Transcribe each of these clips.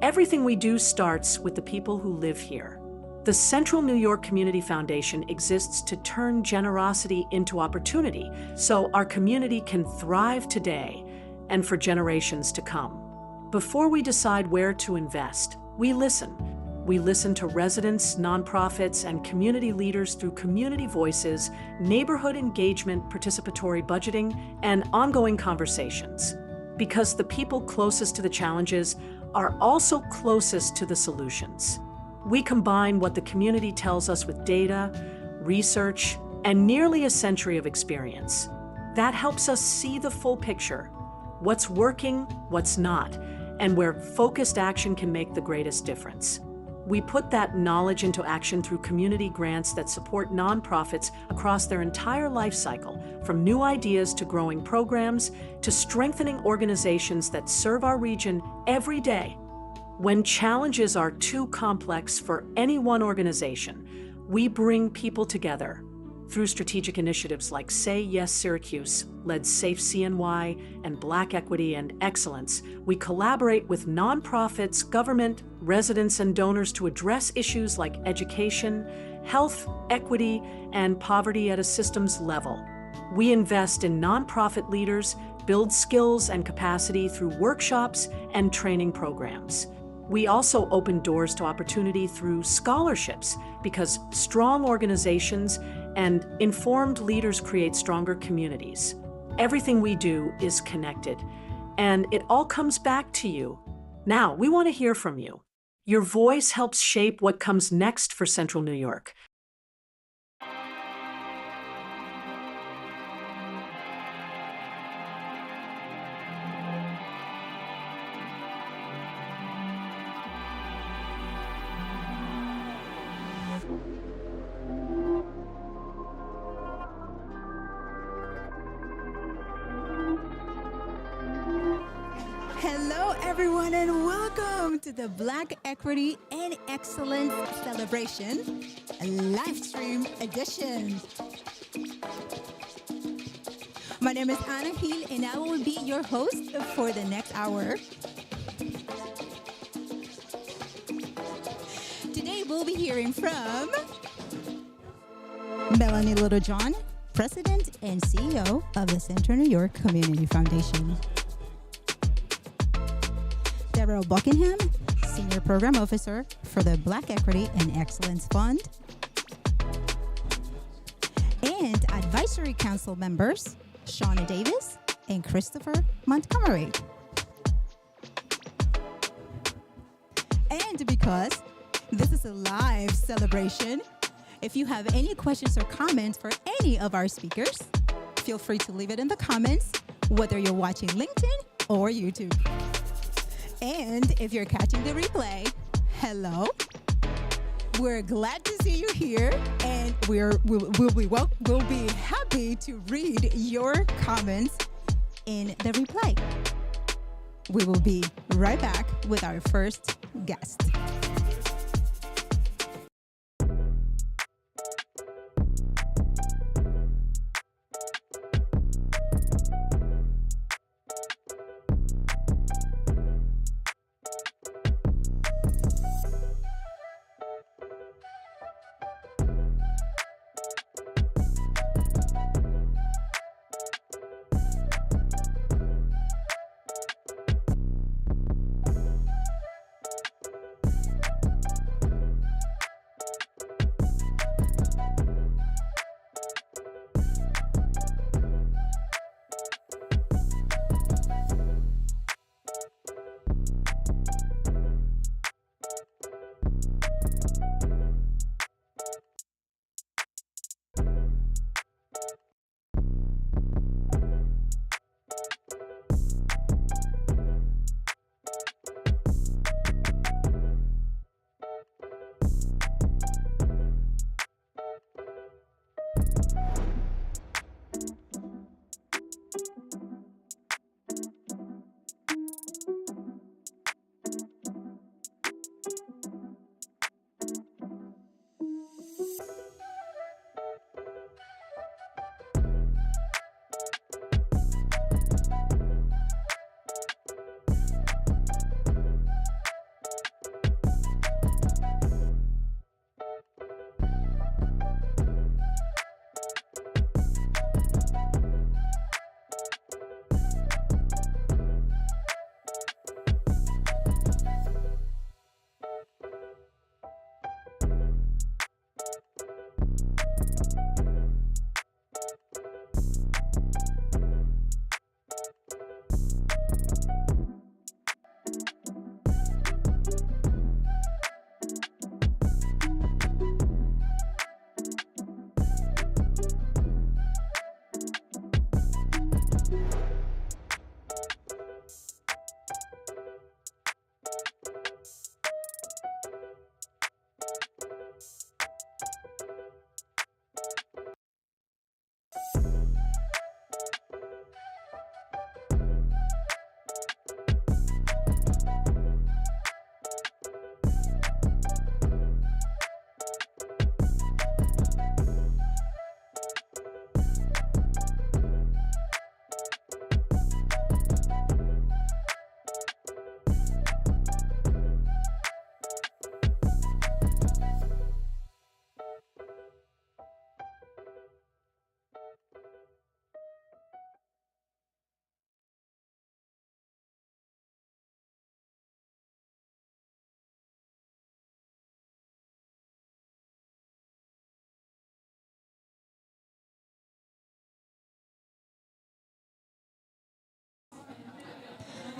Everything we do starts with the people who live here. The Central New York Community Foundation exists to turn generosity into opportunity so our community can thrive today and for generations to come. Before we decide where to invest, we listen. We listen to residents, nonprofits, and community leaders through community voices, neighborhood engagement, participatory budgeting, and ongoing conversations. Because the people closest to the challenges are also closest to the solutions. We combine what the community tells us with data, research, and nearly a century of experience. That helps us see the full picture, what's working, what's not, and where focused action can make the greatest difference. We put that knowledge into action through community grants that support nonprofits across their entire life cycle, from new ideas to growing programs to strengthening organizations that serve our region every day. When challenges are too complex for any one organization, we bring people together. Through strategic initiatives like Say Yes Syracuse, led Safe CNY, and Black Equity and Excellence, we collaborate with nonprofits, government, residents, and donors to address issues like education, health, equity, and poverty at a systems level. We invest in nonprofit leaders, build skills and capacity through workshops and training programs. We also open doors to opportunity through scholarships because strong organizations and informed leaders create stronger communities. Everything we do is connected, and it all comes back to you. Now, we want to hear from you. Your voice helps shape what comes next for Central New York. Hello, everyone, and welcome to the Black Equity and Excellence Celebration live stream edition. My name is Anna Hill, and I will be your host for the next hour. Today, we'll be hearing from Melanie Littlejohn, President and CEO of the Central New York Community Foundation. Deborah Buckingham, Senior Program Officer for the Black Equity and Excellence Fund. And Advisory Council members, Shauna Davis and Christopher Montgomery. And because this is a live celebration, if you have any questions or comments for any of our speakers, feel free to leave it in the comments, whether you're watching LinkedIn or YouTube. And if you're catching the replay, hello. We're glad to see you here, and we'll be happy to read your comments in the replay. We will be right back with our first guest.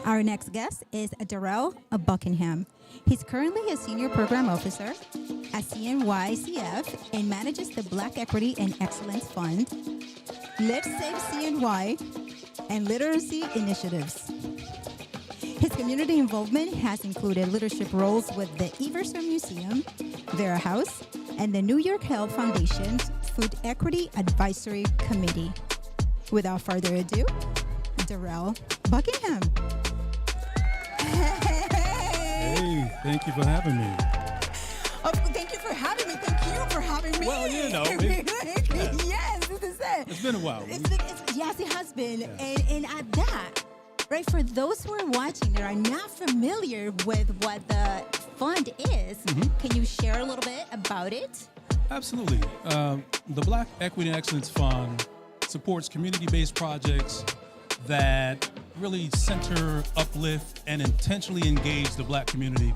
Our next guest is Darrell Buckingham. He's currently a senior program officer at CNYCF and manages the Black Equity and Excellence Fund, Let's Save CNY, and literacy initiatives. His community involvement has included leadership roles with the Everson Museum, Vera House, and the New York Health Foundation's Food Equity Advisory Committee. Without further ado, Darrell Buckingham. Hey, thank you for having me. Oh, thank you for having me. Thank you for having me. Well, you know. Yes, this is it. It's been a while. Yes, it has been. Yeah. And at that, right, for those who are watching that are not familiar with what the fund is, can you share a little bit about it? Absolutely. The Black Equity and Excellence Fund supports community-based projects that really center, uplift, and intentionally engage the Black community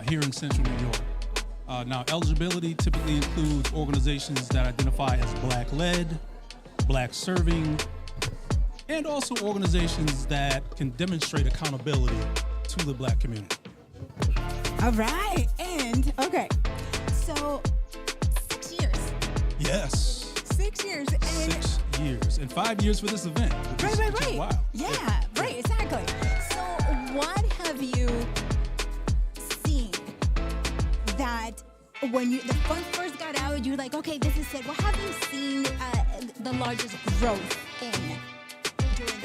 here in Central New York. Now, eligibility typically includes organizations that identify as Black-led, Black-serving, and also organizations that can demonstrate accountability to the Black community. All right. And, okay, so 6 years. Yes. 6 years. And 6 years. And 5 years for this event. Which is wow. Yeah, right, exactly. So what have you seen that when the fund first got out, you're like, okay, this is it. What have you seen the largest growth in during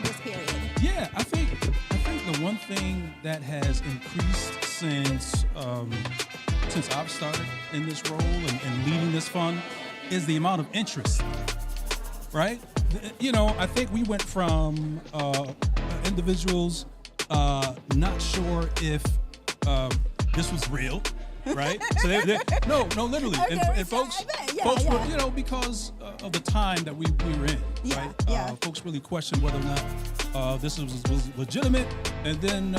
this period? Yeah, I think the one thing that has increased since I've started in this role and leading this fund is the amount of interest, right? You know, I think we went from individuals not sure if this was real, right? So no, literally, Okay, and folks were, you know, because of the time that we were in, right? Folks really questioned whether or not this was legitimate, and then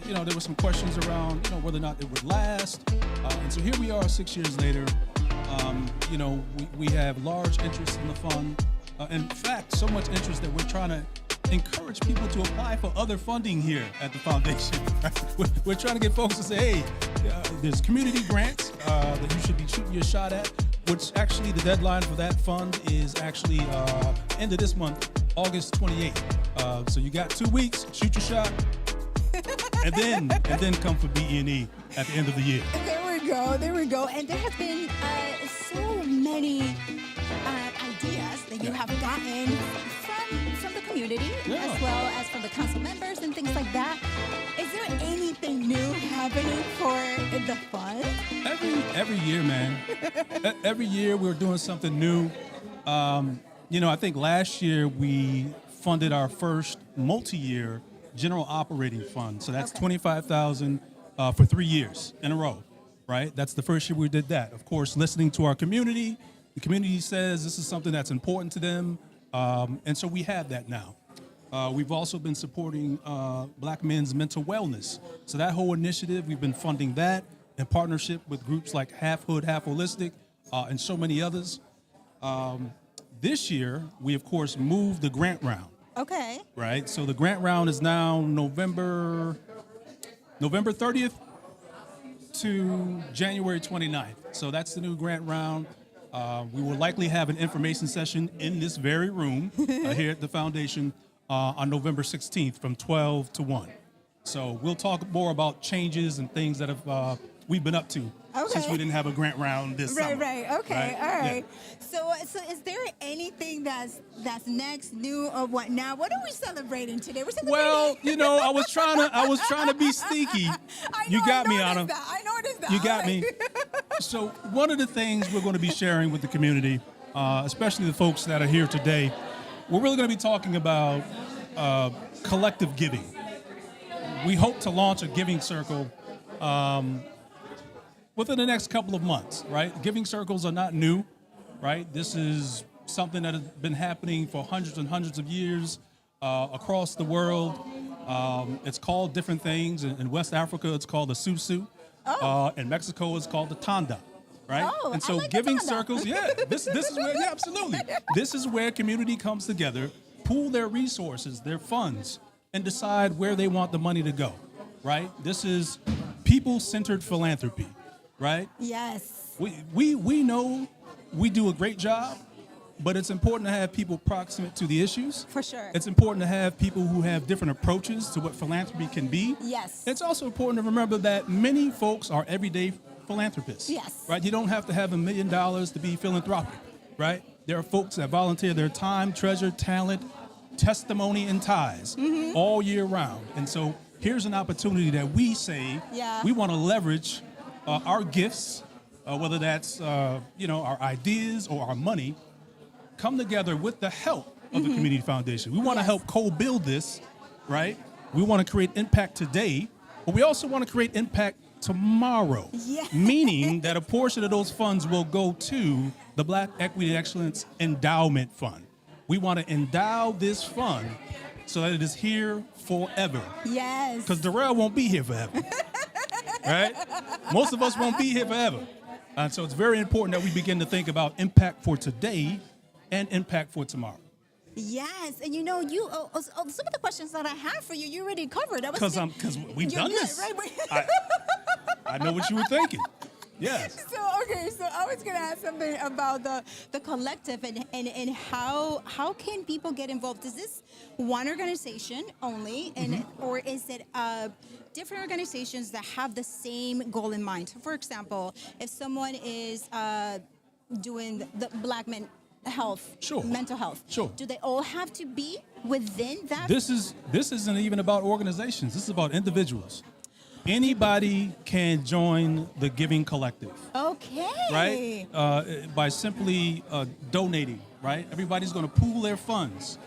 you know, there were some questions around, you know, whether or not it would last, and so here we are 6 years later. You know, we have large interest in the fund. In fact, so much interest that we're trying to encourage people to apply for other funding here at the foundation. Right? We're trying to get folks to say, hey, there's community grants that you should be shooting your shot at, which actually the deadline for that fund is actually end of this month, August 28th. So you got 2 weeks, shoot your shot, and then come for BE&E at the end of the year. There we go. And there have been so many ideas that you have gotten from the community, as well as from the council members and things like that. Is there anything new happening for the fund? Every year, man. Every year we're doing something new. You know, I think last year we funded our first multi-year general operating fund. So that's $25,000 for 3 years in a row. Right? That's the first year we did that. Of course, listening to our community. The community says this is something that's important to them. And so we have that now. We've also been supporting Black men's mental wellness. So that whole initiative, we've been funding that in partnership with groups like Half Hood, Half Holistic, and so many others. This year, we, of course, moved the grant round. Okay. Right? So the grant round is now November 30th. To January 29th. So that's the new grant round. We will likely have an information session in this very room here at the foundation on November 16th from 12 to 1. So we'll talk more about changes and things that have we've been up to since we didn't have a grant round this summer. Right. Okay. Right? All right. Yeah. So is there anything that's next, new, or what now? What are we celebrating today? We're celebrating. Well, you know, I was trying to be sneaky. You got me, Anna. I noticed that. You got me. So one of the things we're going to be sharing with the community, especially the folks that are here today, we're really going to be talking about collective giving. We hope to launch a giving circle within the next couple of months, right? Giving circles are not new, right? This is something that has been happening for hundreds and hundreds of years across the world. It's called different things. In West Africa, it's called the susu. In Mexico, it's called the tanda, right? Oh, and so I like giving the tanda. circles, this is where, absolutely. This is where community comes together, pool their resources, their funds, and decide where they want the money to go, right? This is people-centered philanthropy, right? Yes. We know we do a great job, but it's important to have people proximate to the issues. For sure. It's important to have people who have different approaches to what philanthropy can be. Yes. It's also important to remember that many folks are everyday philanthropists. Yes. Right? You don't have to have $1 million to be philanthropic, right? There are folks that volunteer their time, treasure, talent, testimony, and ties all year round. And so here's an opportunity that we say we want to leverage our gifts, whether that's our ideas or our money, come together with the help of the Community Foundation. We want to help co-build this, right? We want to create impact today, but we also want to create impact tomorrow, meaning that a portion of those funds will go to the Black Equity Excellence Endowment Fund. We want to endow this fund so that it is here forever. Yes. Because Darrell won't be here forever, right? Most of us won't be here forever. And so it's very important that we begin to think about impact for today and impact for tomorrow. Yes, and some of the questions that I have for you, you already covered. Because we've done this. Right? I know what you were thinking. Yes. So I was going to ask something about the collective and how can people get involved? Is this one organization only, or is it different organizations that have the same goal in mind? For example, if someone is doing the Black men health, mental health, do they all have to be within that? This isn't even about organizations. This is about individuals. Anybody can join the Giving Collective. Okay. Right? By simply donating, right? Everybody's going to pool their funds.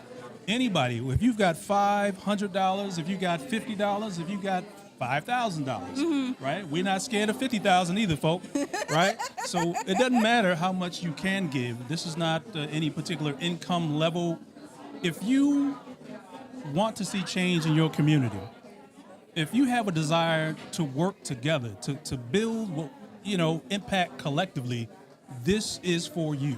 Anybody, if you've got $500, if you got $50, if you got $5,000, right? We're not scared of $50,000 either, folks, right? So it doesn't matter how much you can give. This is not any particular income level. If you want to see change in your community, if you have a desire to work together, to build, impact collectively, this is for you,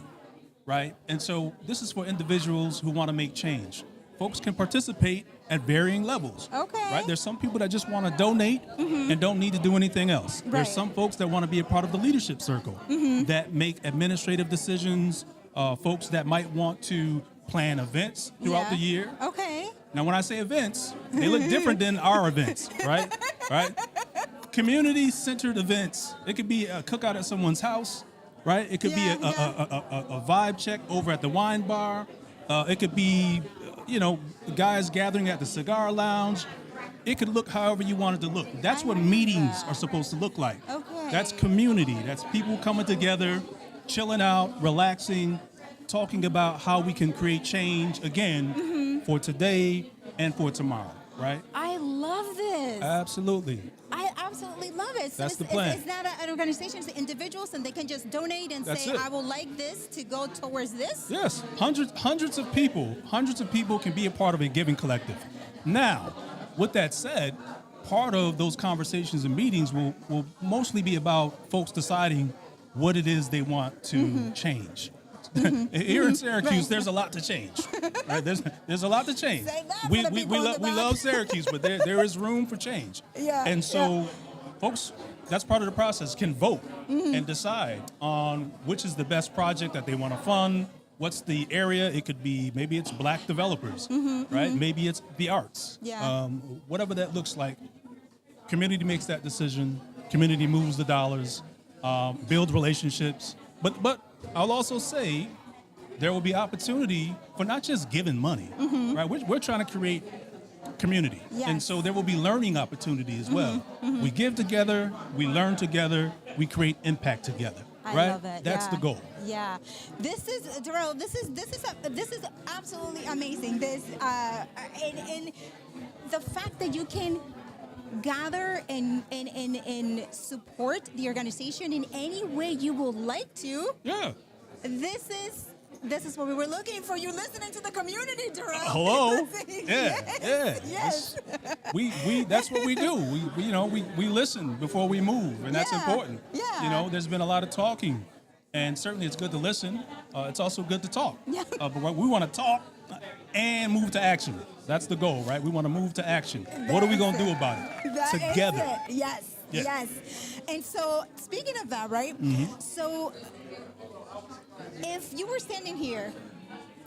right? And so this is for individuals who want to make change. Folks can participate at varying levels. Okay. Right? There's some people that just want to donate and don't need to do anything else. Right. There's some folks that want to be a part of the leadership circle that make administrative decisions, folks that might want to plan events throughout the year. Okay. Now, when I say events, they look different than our events, right? Right? Community-centered events. It could be a cookout at someone's house, right? It could be a vibe check over at the wine bar. It could be, guys gathering at the cigar lounge. It could look however you want it to look. That's what meetings are supposed to look like. Okay. That's community. That's people coming together, chilling out, relaxing, talking about how we can create change again for today and for tomorrow, right? I love this. Absolutely. I absolutely love it. So That's the plan. It's not an organization, it's individuals, and they can just donate and say, I will like this to go towards this? Yes. Hundreds of people can be a part of a giving collective. Now, with that said, part of those conversations and meetings will mostly be about folks deciding what it is they want to change. Here in Syracuse, there's a lot to change. Right? There's a lot to change. We love Syracuse, but there is room for change. And so folks, that's part of the process, can vote and decide on which is the best project that they want to fund. What's the area? It could be, maybe it's Black developers, right? Maybe it's the arts. Whatever that looks like, community makes that decision. Community moves the dollars, build relationships. But I'll also say there will be opportunity for not just giving money, right? We're trying to create community. And so there will be learning opportunity as well. We give together, we learn together, we create impact together. Right? I love it. That's the goal. Yeah. This is, Darrell, this is absolutely amazing. And the fact that you can gather and support the organization in any way you would like to. Yeah. This is what we were looking for. You listening to the community, Darrell. Hello. Yes. We that's what we do. We listen before we move, and that's important. Yeah. There's been a lot of talking, and certainly it's good to listen. It's also good to talk. But when we want to talk, and move to action. That's the goal, right? We want to move to action. What are we going to do about it? Together. Is it. Yes. Yeah. Yes. And so, speaking of that, right? So, if you were standing here,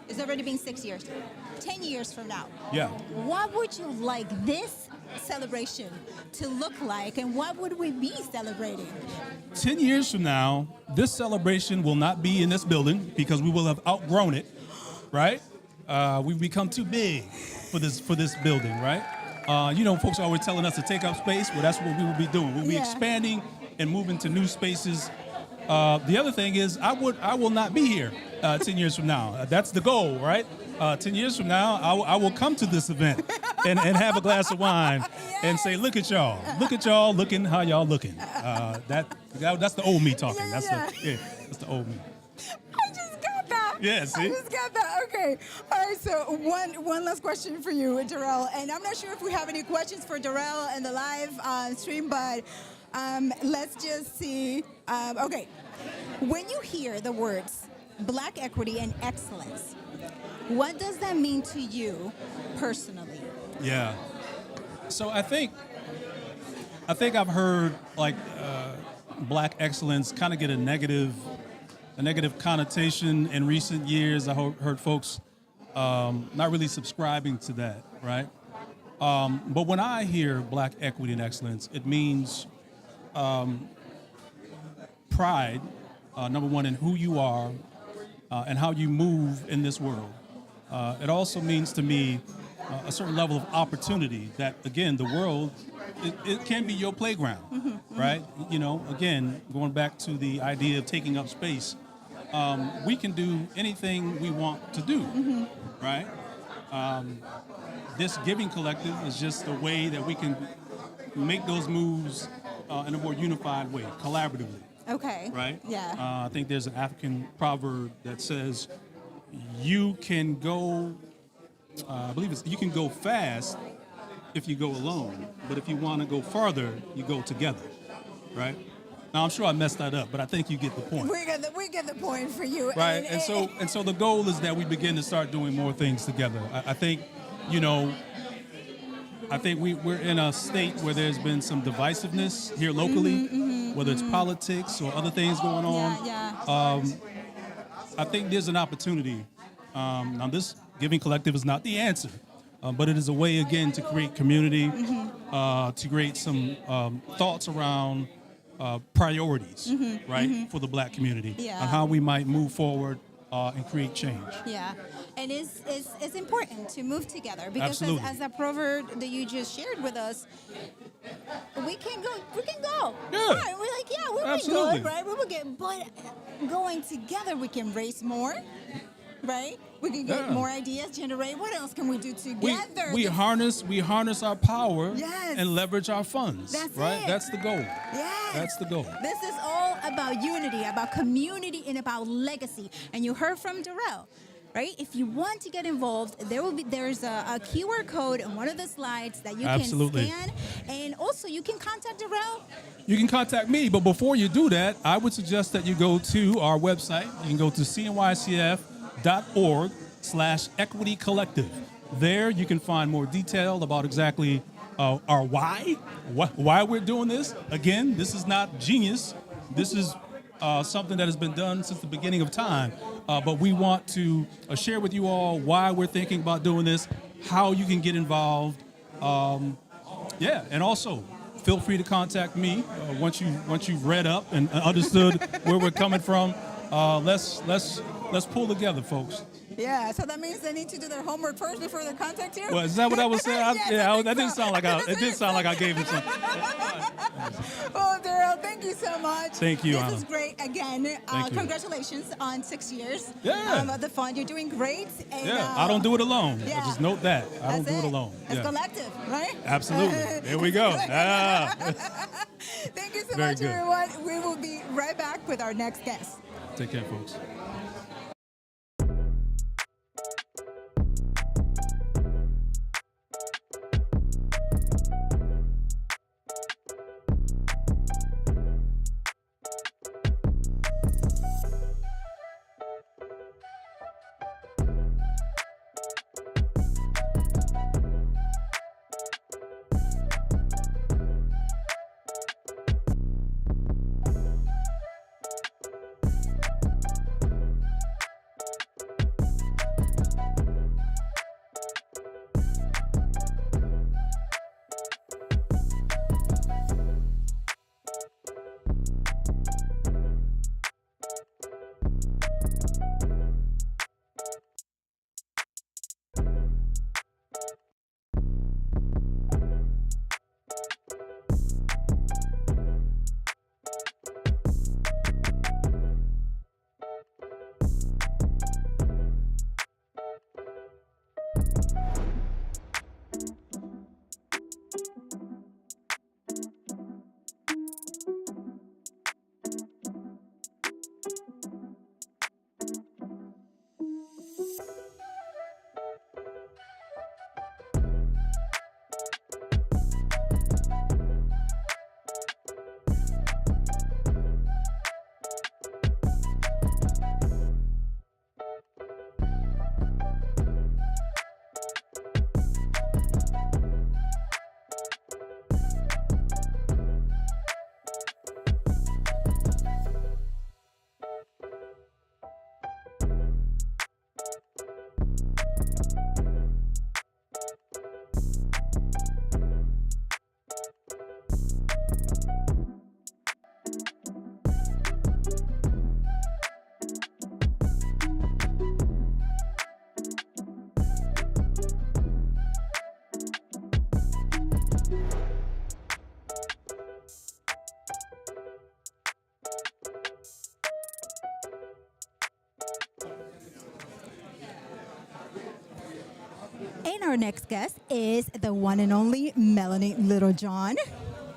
it's already been 6 years, 10 years from now. Yeah. What would you like this celebration to look like, and what would we be celebrating? 10 years from now, this celebration will not be in this building because we will have outgrown it, right? We've become too big for this building, right? Folks are always telling us to take up space. Well, that's what we will be doing. We'll be expanding and moving to new spaces. The other thing is I will not be here 10 years from now. That's the goal, right? 10 years from now, I will come to this event and have a glass of wine and say, look at y'all looking how y'all looking. That's the old me talking. That's the old me. I just got that. Yeah, see? I just got that. Okay. All right, so one last question for you, Darrell. And I'm not sure if we have any questions for Darrell in the live stream, but let's just see. Okay. When you hear the words Black equity and excellence, what does that mean to you personally? Yeah. So I think I've heard like Black excellence kind of get a negative connotation in recent years. I heard folks not really subscribing to that, right? But when I hear Black equity and excellence, it means pride, number one, in who you are and how you move in this world. It also means to me a certain level of opportunity that, again, the world, it can be your playground, right? Again, going back to the idea of taking up space, we can do anything we want to do, right? This giving collective is just a way that we can make those moves in a more unified way, collaboratively. Okay. Right? Yeah. I think there's an African proverb that says, you can go, you can go fast if you go alone, but if you want to go farther, you go together, right? Now, I'm sure I messed that up, but I think you get the point. We get the point for you. Right, and so the goal is that we begin to start doing more things together. I think, we're in a state where there's been some divisiveness here locally, whether it's politics or other things going on. Yeah. I think there's an opportunity. Now, this giving collective is not the answer, but it is a way, again, to create community, to create some thoughts around priorities, right, for the Black community, on how we might move forward and create change. Yeah. And it's important to move together because as a proverb that you just shared with us, we can go. Yeah. Right. We're like, we're good, right? We will get, but going together, we can raise more, right? We can get more ideas, generate. What else can we do together? We harness our power and leverage our funds. That's right? it. That's the goal. Yes. That's the goal. This is all about unity, about community, and about legacy. And you heard from Darrell. Right? If you want to get involved, there's a QR code on one of the slides that you can scan. And also, you can contact Darrell. You can contact me, but before you do that, I would suggest that you go to our website. You can go to CNYCF.org/equity collective. There you can find more detail about exactly our why we're doing this. Again, this is not genius. This is something that has been done since the beginning of time. But we want to share with you all why we're thinking about doing this, how you can get involved. And also feel free to contact me once you've read up and understood where we're coming from. Let's pull together, folks. Yeah, so that means they need to do their homework first before they contact you? Well, is that what I was saying? That didn't sound like it did sound like I gave him something. Well, Darrell, thank you so much. Thank you, This Anna. is great. Again, congratulations on 6 years of the fund. You're doing great. And, I don't do it alone. Just note that. I don't do it alone. It's collective, right? Absolutely. There we go. Thank you so much, everyone. We will be right back with our next guest. Take care, folks. our next guest is the one and only Melanie Littlejohn.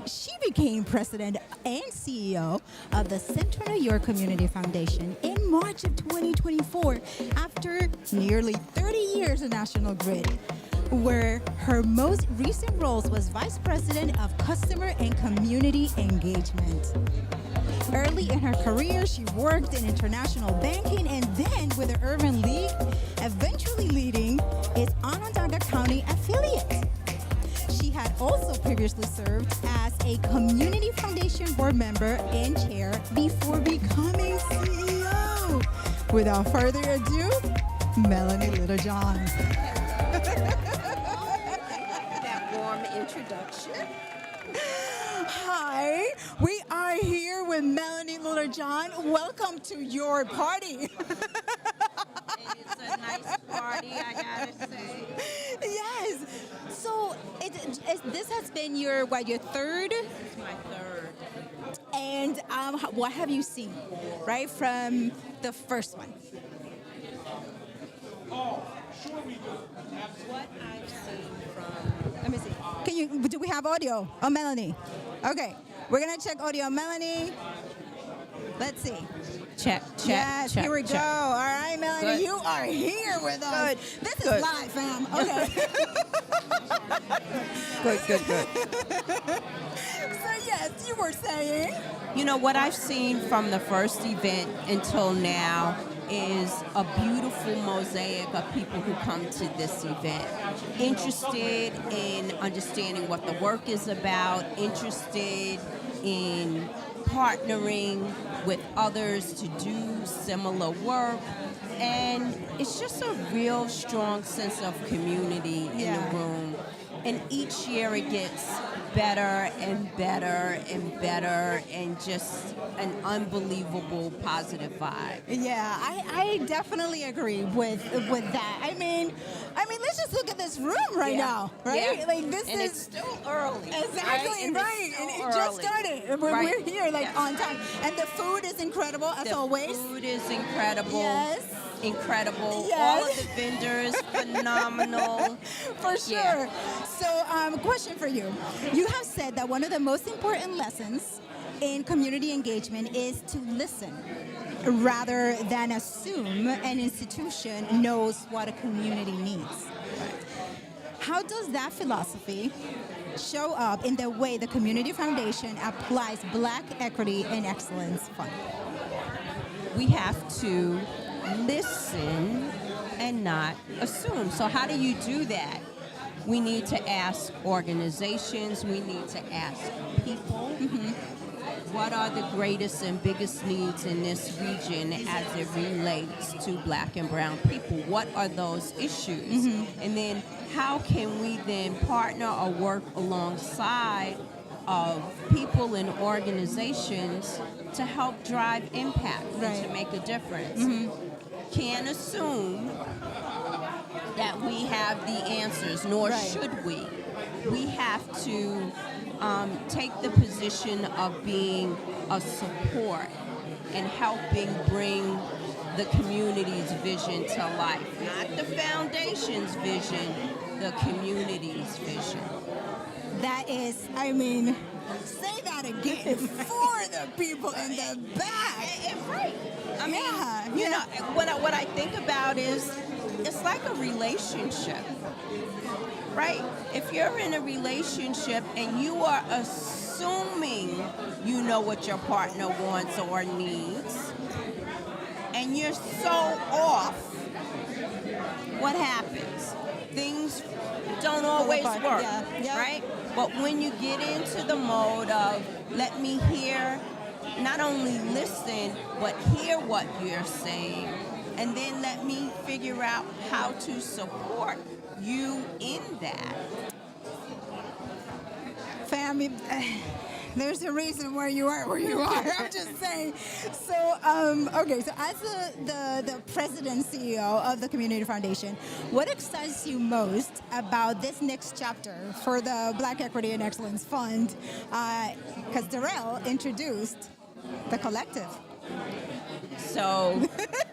She became president and CEO of the Central New York Community Foundation in March of 2024 after nearly 30 years of National Grid, where her most recent roles was Vice President of Customer and Community Engagement. Early in her career, she worked in international banking and then with the Urban League, eventually leading its Onondaga County affiliate. She had also previously served as a Community Foundation board member and chair before becoming CEO. Without further ado, Melanie Littlejohn. That warm introduction. Hi, we are here with Melanie Littlejohn. Welcome to your party. It's a nice party, I gotta say. Yes. So this has been your third? It's my third. And what have you seen, right, from the first one? What I've seen from... Let me see. Do we have audio? Oh, Melanie. Okay. We're going to check audio. Melanie. Let's see. Check. Yes, here we go. All right, Melanie, Good. you are here with us. Good. This Good. is live, fam. Okay. Good. So, yes, you were saying. You know, what I've seen from the first event until now is a beautiful mosaic of people who come to this event. Interested in understanding what the work is about, interested in partnering with others to do similar work. And it's just a real strong sense of community in the room. And each year it gets better and better and better, and just an unbelievable positive vibe. Yeah, I definitely agree with that. I mean, let's just look at this room right now, right? Yeah. Like this and is it's still early. exactly right, and it just early. started. We're here on time, and the food is incredible as always. The food is incredible. Yes. Incredible. Yes. All of the vendors, phenomenal. For sure. Yeah. So, question for you. You have said that one of the most important lessons in community engagement is to listen rather than assume an institution knows what a community needs. How does that philosophy show up in the way the Community Foundation applies Black Equity and Excellence Fund? We have to listen and not assume. So how do you do that? We need to ask organizations, we need to ask people, what are the greatest and biggest needs in this region as it relates to Black and brown people? What are those issues? And then how can we then partner or work alongside of people and organizations to help drive impact and to make a difference? Can't assume that we have the answers, nor should we. We have to take the position of being a support and helping bring the community's vision to life. Not the foundation's vision, the community's vision. That is, say that again for the people in the back. Right. I mean, you know, what I think about is it's like a relationship, right? If you're in a relationship and you are assuming you know what your partner wants or needs, and you're so off, what happens? Things don't always work, right? But when you get into the mode of let me hear, not only listen, but hear what you're saying, and then let me figure out how to support you in that. Family, there's a reason why you are where you are. I'm just saying. So, okay. So, as the president CEO of the Community Foundation, what excites you most about this next chapter for the Black Equity and Excellence Fund? Because Darrell introduced the collective. So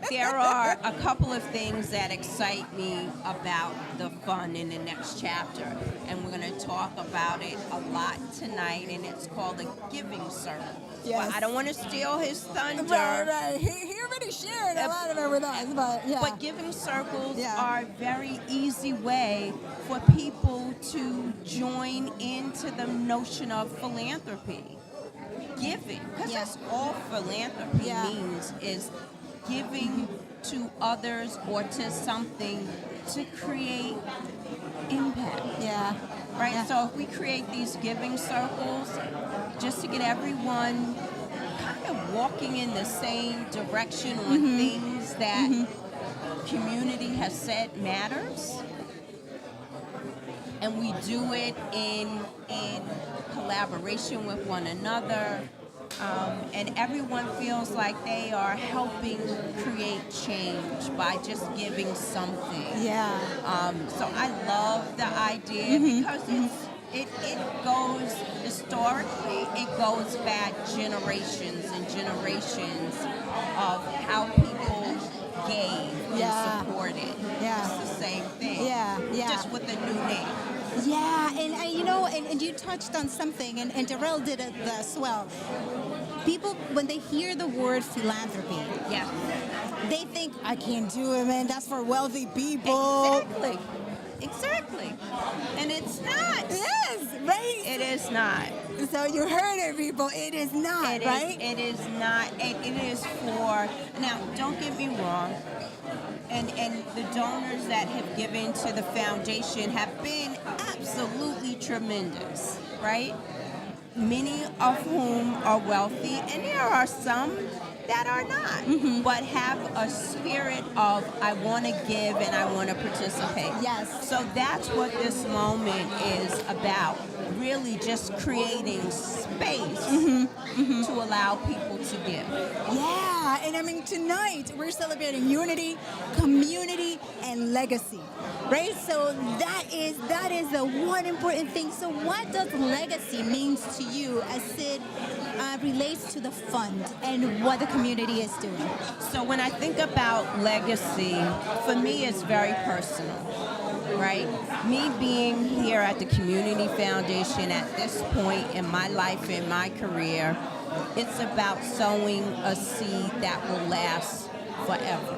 there are a couple of things that excite me about the fund in the next chapter, and we're going to talk about it a lot tonight, and it's called the Giving Circle. Yes. Well, I don't want to steal his thunder. Right. He already shared a lot of it with us, but yeah. But giving circles Yeah. are a very easy way for people to join into the notion of philanthropy. Giving, because that's all philanthropy means, is giving to others or to something to create impact. Yeah. Right? Yeah. So if we create these giving circles just to get everyone kind of walking in the same direction on things that community has said matters, and we do it in collaboration with one another, and everyone feels like they are helping create change by just giving something. Yeah. So I love the idea because it goes historically, it goes back generations and generations of how people gave and supported. Yeah. It's the same thing. Yeah. Just with a new name. Yeah, and you know, and you touched on something, and Darrell did it as well. People, when they hear the word philanthropy, they think, I can't do it, man. That's for wealthy people. Exactly. And it's not. Yes, right? It is not. So you heard it, people. It is not, right? It is not. It is for, now, don't get me wrong, and the donors that have given to the foundation have been absolutely tremendous, right? Many of whom are wealthy, and there are some that are not, but have a spirit of, I want to give and I want to participate. Yes. So that's what this moment is about, really just creating space to allow people to give. Yeah, and I mean, tonight we're celebrating unity, community, and legacy, right? So that is the one important thing. So what does legacy means to you as it relates to the fund and what the community is doing? So when I think about legacy, for me it's very personal, right? Me being here at the Community Foundation at this point in my life, in my career, it's about sowing a seed that will last forever.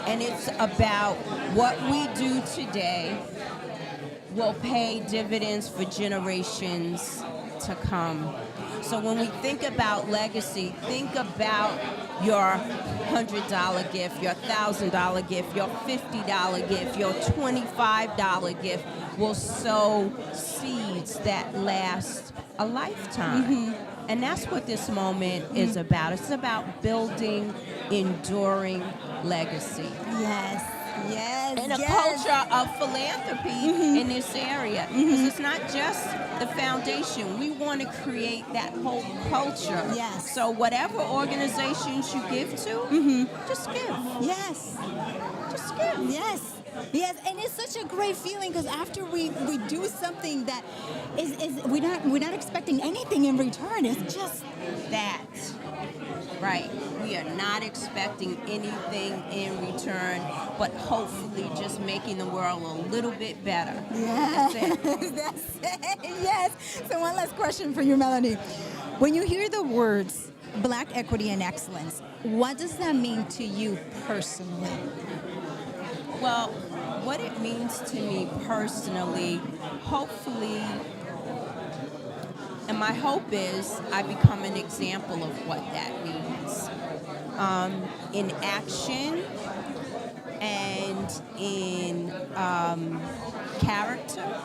And it's about what we do today will pay dividends for generations to come. So when we think about legacy, think about your $100 gift, your $1,000 gift, your $50 gift, your $25 gift will sow seeds that last a lifetime. And that's what this moment is about. It's about building enduring legacy. Yes. And a culture of philanthropy in this area. Because it's not just the foundation. We want to create that whole culture. Yes. So whatever organizations you give to, just give. Yes. Just give. Yes, and it's such a great feeling because after we do something that is we're not expecting anything in return. It's just that. Right. We are not expecting anything in return, but hopefully just making the world a little bit better. Yeah. That's it. That's it. Yes. So one last question for you, Melanie. When you hear the words Black equity and excellence, what does that mean to you personally? Well, what it means to me personally, hopefully, and my hope is I become an example of what that means. In action and in character,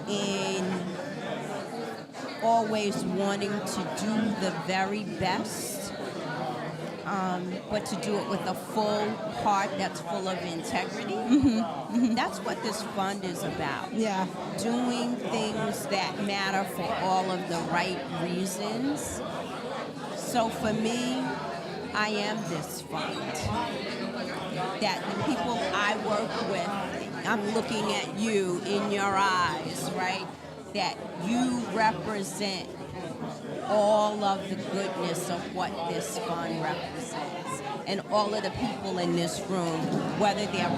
in always wanting to do the very best, but to do it with a full heart that's full of integrity. That's what this fund is about. Yeah. Doing things that matter for all of the right reasons. So for me, I am this fund. That the people I work with, I'm looking at you in your eyes, right? That you represent all of the goodness of what this fund represents. And all of the people in this room, whether they're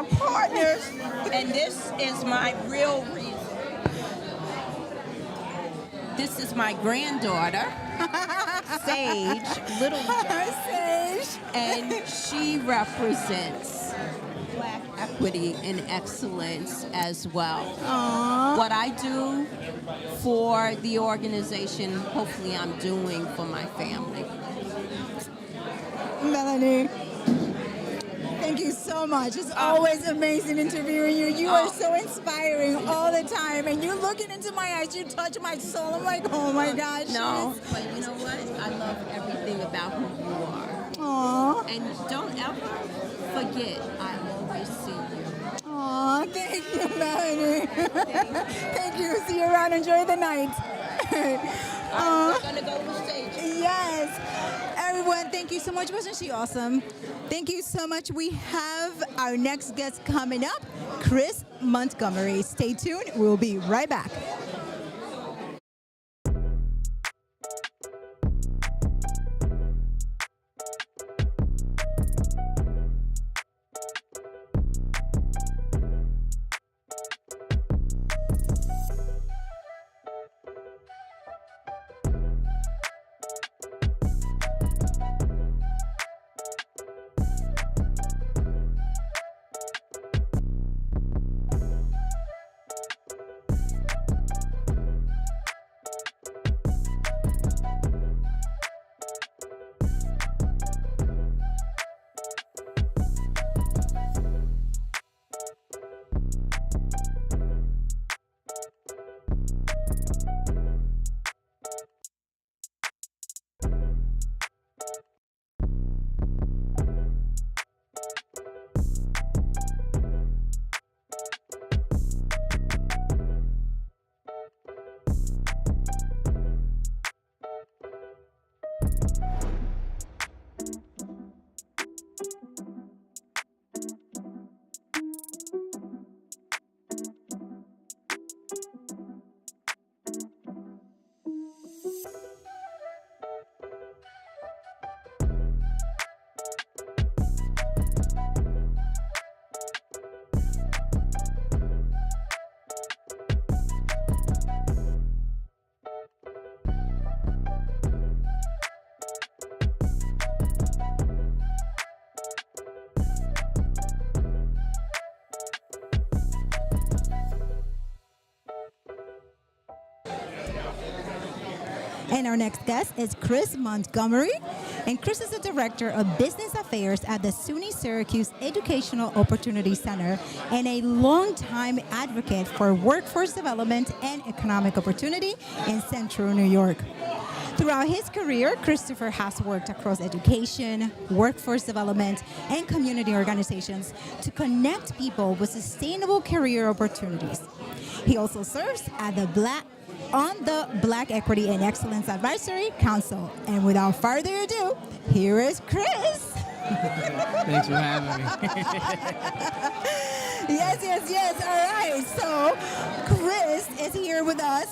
partners, and this is my real reason. This is my granddaughter, Sage, little Sage, and she represents Black equity and excellence as well. Aww. What I do for the organization, hopefully I'm doing for my family. Melanie, thank you so much. It's always amazing interviewing you. You are so inspiring all the time. And you looking into my eyes, you touch my soul. I'm like, oh my gosh. No, but you know what? I love everything about who you are. Aww. And don't ever forget, I always see you. Aw, thank you, Melanie. Thank you. See you around. Enjoy the night. We're going to go to the stage. Yes. Everyone, thank you so much. Wasn't she awesome? Thank you so much. We have our next guest coming up, Chris Montgomery. Stay tuned. We'll be right back. And our next guest is Chris Montgomery. And Chris is the Director of Business Affairs at the SUNY Syracuse Educational Opportunity Center and a longtime advocate for workforce development and economic opportunity in Central New York. Throughout his career, Christopher has worked across education, workforce development, and community organizations to connect people with sustainable career opportunities. He also serves at the Black Equity and Excellence Advisory Council. And without further ado, here is Chris. Thanks for having me. Yes. All right. So Chris is here with us.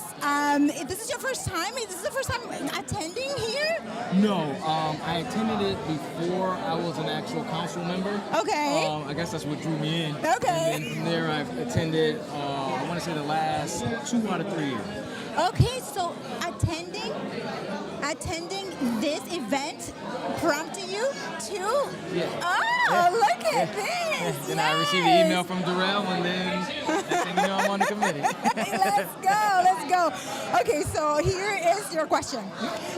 If this is your first time, this is the first time attending here? No, I attended it before I was an actual council member. Okay. I guess that's what drew me in. Okay. And then from there, I've attended, I want to say the last 2 out of 3 years. Okay, so attending this event prompted you to? Yeah. Oh, look at this. Then I received an email from Darrell, and then next thing you know, I'm on the committee. Let's go. Okay, so here is your question.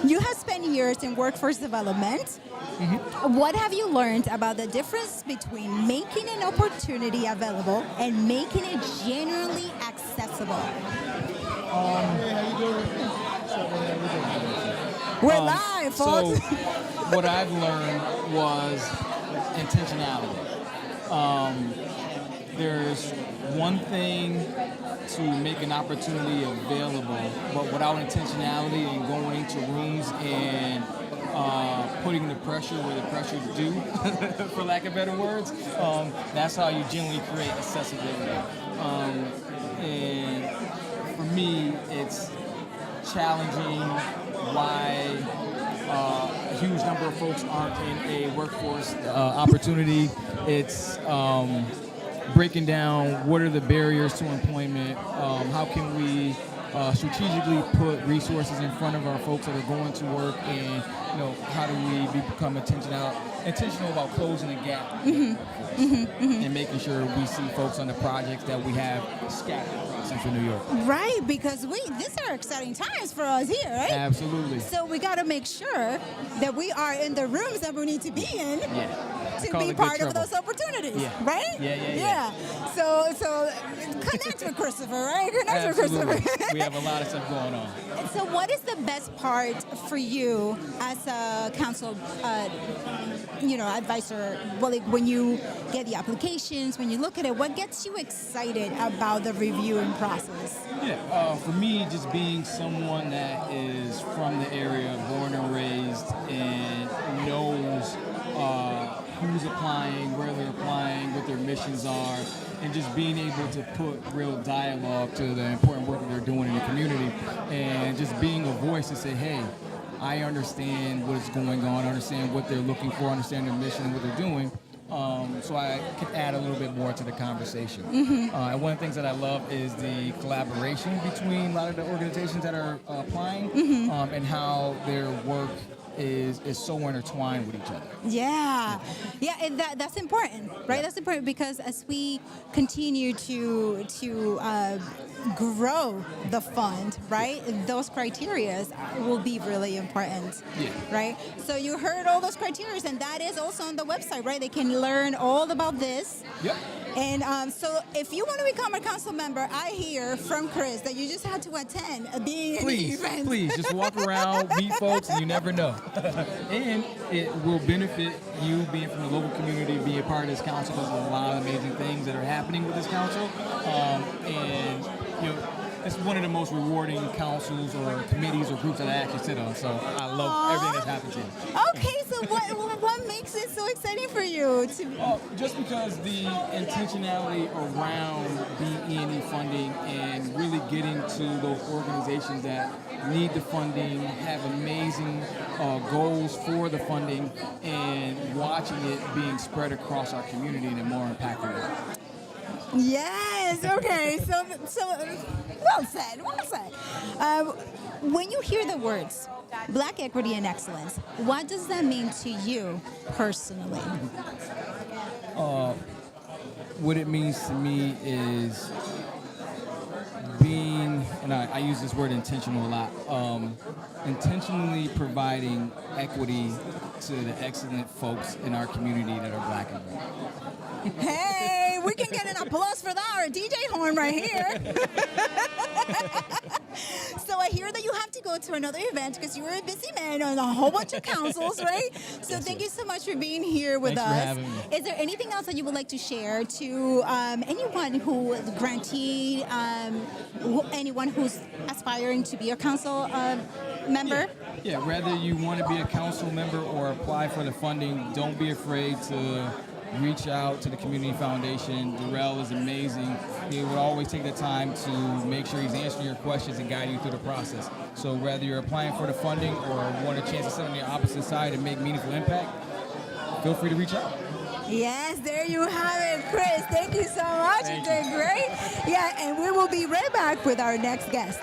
You have spent years in workforce development. Mm-hmm. What have you learned about the difference between making an opportunity available and making it genuinely accessible? We're live, folks. So what I've learned was intentionality. There's one thing to make an opportunity available, but without intentionality and going into rooms and putting the pressure where the pressure is due, for lack of better words, that's how you generally create accessibility. And for me, it's challenging why a huge number of folks aren't in a workforce opportunity. It's breaking down what are the barriers to employment, how can we strategically put resources in front of our folks that are going to work, and how do we become intentional about closing the gap and making sure we see folks on the projects that we have scattered across Central New York. Right, because these are exciting times for us here, right? Absolutely. So we got to make sure that we are in the rooms that we need to be in. To be part of those opportunities, right? Yeah. So connect with Christopher, right? Connect with Christopher. We have a lot of stuff going on. So what is the best part for you as a council, advisor? Well, like when you get the applications, when you look at it, what gets you excited about the reviewing process? For me, just being someone that is from the area, born and raised, and knows who's applying, where they're applying, what their missions are, and just being able to put real dialogue to the important work that they're doing in the community, and just being a voice to say, hey, I understand what is going on, I understand what they're looking for, I understand their mission and what they're doing, so I can add a little bit more to the conversation. And one of the things that I love is the collaboration between a lot of the organizations that are applying, and how their work is so intertwined with each other. Yeah, and that's important, right? That's important because as we continue to grow the fund, right? Those criteria will be really important, right? So you heard all those criteria, and that is also on the website, right? They can learn all about this. And so if you want to become a council member, I hear from Chris that you just had to attend a BE&E event. Please, just walk around, meet folks, and you never know. And it will benefit you being from the local community, being part of this council, because there's a lot of amazing things that are happening with this council. And it's one of the most rewarding councils or committees or groups that I actually sit on. So I love everything that's happened to you. Okay, so what makes it so exciting for you? Just because the intentionality around BE&E funding and really getting to those organizations that need the funding, have amazing goals for the funding, and watching it being spread across our community in a more impactful way. Yes. Okay. So well said. When you hear the words Black equity and excellence, what does that mean to you personally? What it means to me is being, and I use this word intentional a lot, intentionally providing equity to the excellent folks in our community that are Black and brown. Hey, we can get an applause for that, or a DJ horn right here. So I hear that you have to go to another event because you were a busy man on a whole bunch of councils, right? So thank you so much for being here with us. Thanks for having me. Is there anything else that you would like to share to anyone who grantee, anyone who's aspiring to be a council member? Yeah, whether you want to be a council member or apply for the funding, don't be afraid to reach out to the Community Foundation. Darrell is amazing. He would always take the time to make sure he's answering your questions and guiding you through the process. So whether you're applying for the funding or want a chance to sit on the opposite side and make meaningful impact, feel free to reach out. Yes, there you have it, Chris. Thank you so much. You did great. Yeah, and we will be right back with our next guest.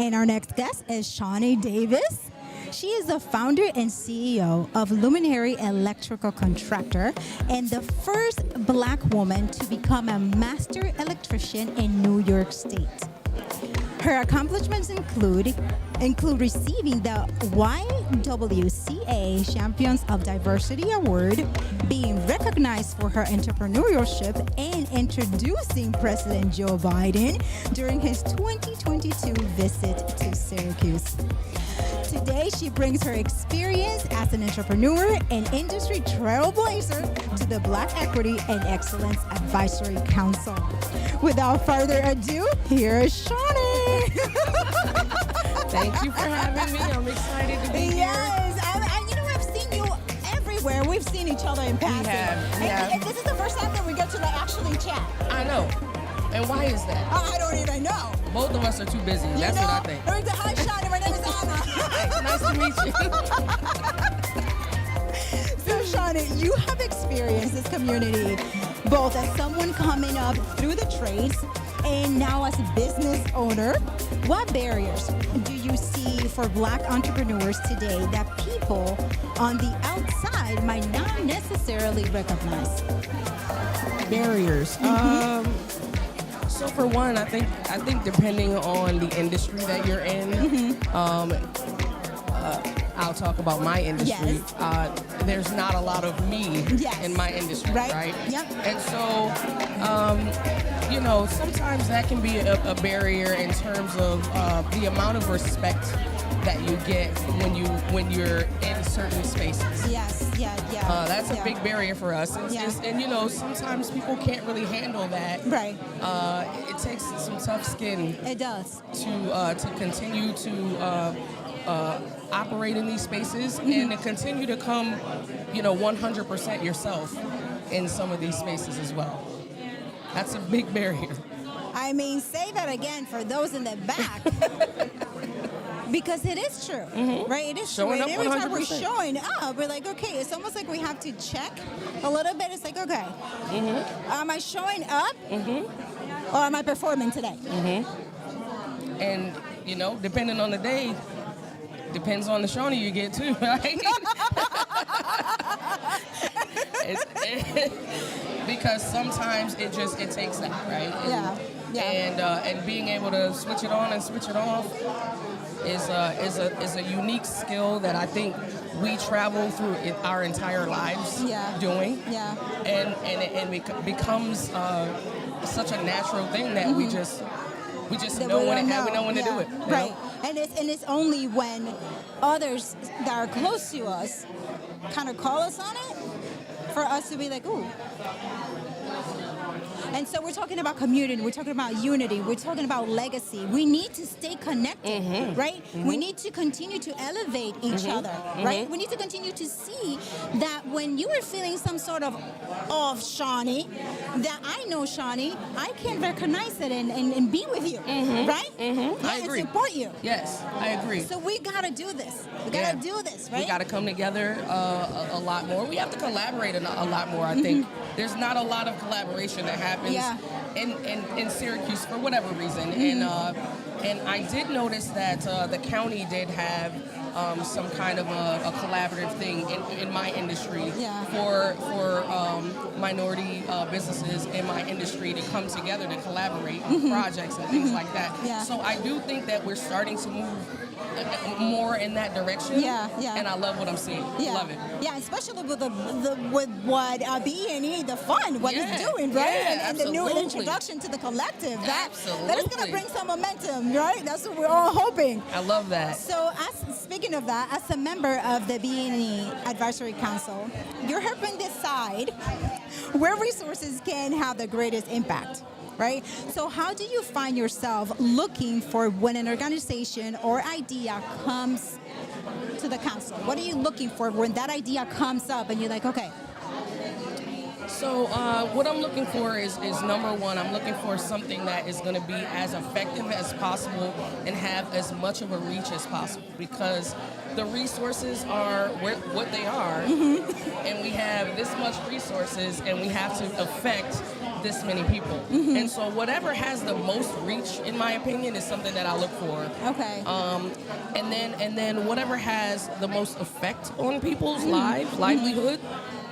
And our next guest is Shawnee Davis. She is the founder and CEO of Luminary Electrical Contractor and the first Black woman to become a master electrician in New York State. Her accomplishments include receiving the YWCA Champions of Diversity Award, being recognized for her entrepreneurship, and introducing President Joe Biden during his 2022 visit to Syracuse. Today, she brings her experience as an entrepreneur and industry trailblazer to the Black Equity and Excellence Advisory Council. Without further ado, here is Shawnee. Thank you for having me. I'm excited to be here. Yes, I've seen you everywhere. We've seen each other in passing. We have. And this is the first time that we get to actually chat. I know. And why is that? I don't even know. Both of us are too busy. That's what I think. Hi, Shawnee. My name is Anna. Nice to meet you. So, Shawnee, you have experienced this community both as someone coming up through the trades and now as a business owner. What barriers do you see for Black entrepreneurs today that people on the outside might not necessarily recognize? Barriers. So for one, I think depending on the industry that you're in, I'll talk about my industry. Yes. There's not a lot of me in my industry, right? Yep. And so, sometimes that can be a barrier in terms of the amount of respect that you get when you're in certain spaces. Yes, That's a big barrier for us. And sometimes people can't really handle that. Right. It takes some tough skin. It does. To continue to operate in these spaces and to continue to come, 100% yourself in some of these spaces as well. That's a big barrier. I mean, say that again for those in the back. Because it is true, right? It is Showing true. up And every time 100%. we're showing up, we're like, okay, it's almost like we have to check a little bit. It's like, okay, am I showing up or am I performing today? And, depending on the day, depends on the Shawnee you get too, right? Because sometimes it takes that, right? And being able to switch it on and switch it off is a unique skill that I think we travel through our entire lives doing. Yeah. And it becomes such a natural thing that we just know when to do it. Right. And it's only when others that are close to us kind of call us on it for us to be like, ooh. And so we're talking about community, we're talking about unity, we're talking about legacy. We need to stay connected, right? We need to continue to elevate each other, right? We need to continue to see that when you are feeling some sort of Shawnee, that I know Shawnee, I can recognize it and be with you, right? I agree. And support you. Yes, I agree. So we got to do this. We got to do this, right? We got to come together a lot more. We have to collaborate a lot more, I think. There's not a lot of collaboration that happens in Syracuse for whatever reason. And I did notice that the county did have some kind of a collaborative thing in my industry for minority businesses in my industry to come together to collaborate on projects and things like that. So I do think that we're starting to move more in that direction. And I love what I'm seeing. Love it. Yeah, especially with what BE&E, the fund, what it's doing, right? And the new introduction to the collective. That is going to bring some momentum, right? That's what we're all hoping. I love that. So speaking of that, as a member of the BE&E Advisory Council, you're helping decide where resources can have the greatest impact. Right? So how do you find yourself looking for when an organization or idea comes to the council? What are you looking for when that idea comes up and you're like, okay? So what I'm looking for is number one, I'm looking for something that is going to be as effective as possible and have as much of a reach as possible, because the resources are what they are, and we have this much resources and we have to affect this many people. And so whatever has the most reach, in my opinion, is something that I look for. Okay. And then whatever has the most effect on people's lives, livelihood.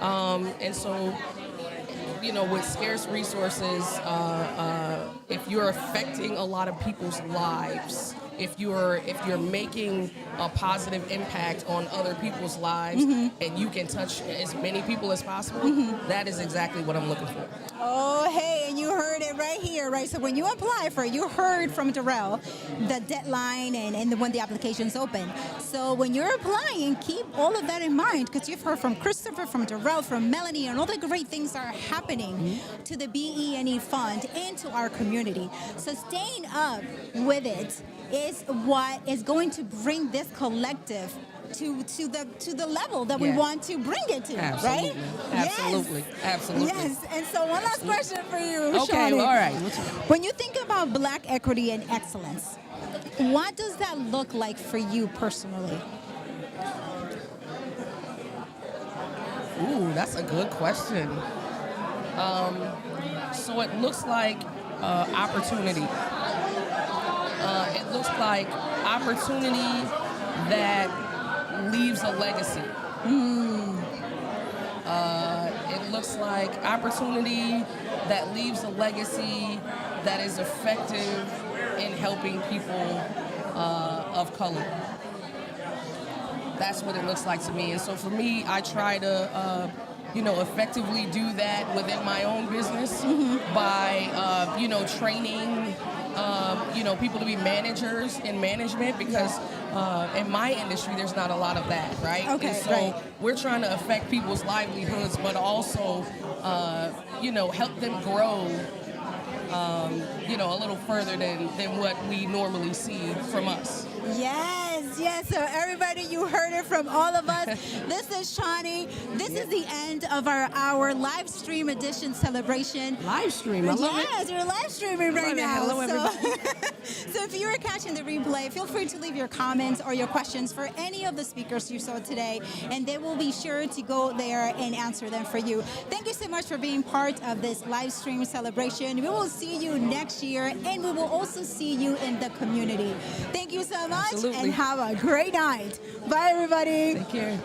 And so, you know, with scarce resources, if you're affecting a lot of people's lives, if you're making a positive impact on other people's lives, and you can touch as many people as possible, that is exactly what I'm looking for. Oh, hey, and you heard it right here, right? So when you apply for it, you heard from Darrell the deadline and when the application's open. So when you're applying, keep all of that in mind, because you've heard from Christopher, from Darrell, from Melanie, and all the great things that are happening to the BE&E Fund and to our community. So staying up with it is what is going to bring this collective to the level that we want to bring it to, right? Absolutely. Yes. Absolutely. Yes. And so one last question for you, Okay, Shawnee. all right. When you think about Black equity and excellence, what does that look like for you personally? Ooh, that's a good question. So it looks like opportunity. It looks like opportunity that leaves a legacy. It looks like opportunity that leaves a legacy that is effective in helping people of color. That's what it looks like to me. And so for me, I try to effectively do that within my own business by training people to be managers in management, because in my industry there's not a lot of that, right? Okay, and so we're trying to affect people's livelihoods, but also help them grow a little further than what we normally see from us. Yes. So everybody, you heard it from all of us. This is Shawnee. This is the end of our live stream edition celebration. Live stream, I love it. Yes, you're live streaming right now. Hello, everybody. So if you are catching the replay, feel free to leave your comments or your questions for any of the speakers you saw today, and they will be sure to go there and answer them for you. Thank you so much for being part of this live stream celebration. We will see you next year, and we will also see you in the community. Thank you so much. Absolutely. And have a great night. Bye, everybody. Take care.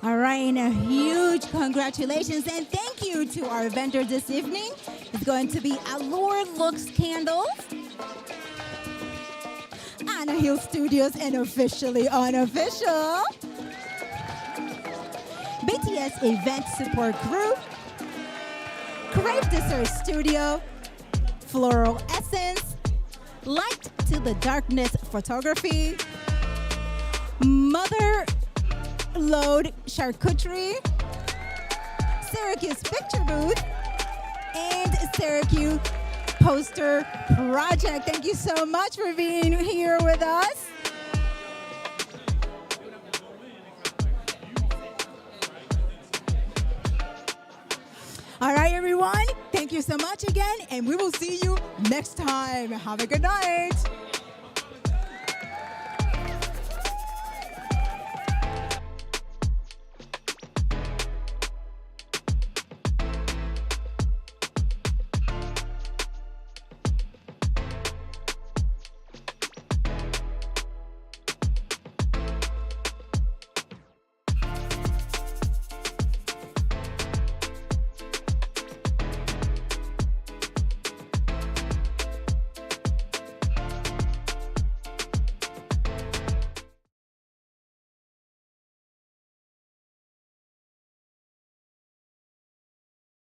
All right, and a huge congratulations and thank you to our vendor this evening. It's going to be Allure Looks Candles, Anna Hill Studios, and Officially-Unofficial, BTS Event Support Group, Crave Dessert Studio, Floral Essence, Light to the Darkness Photography, Mother Load Charcuterie, Syracuse Picture Booth, and Syracuse Poster Project. Thank you so much for being here with us. All right, everyone. Thank you so much again, and we will see you next time. Have a good night.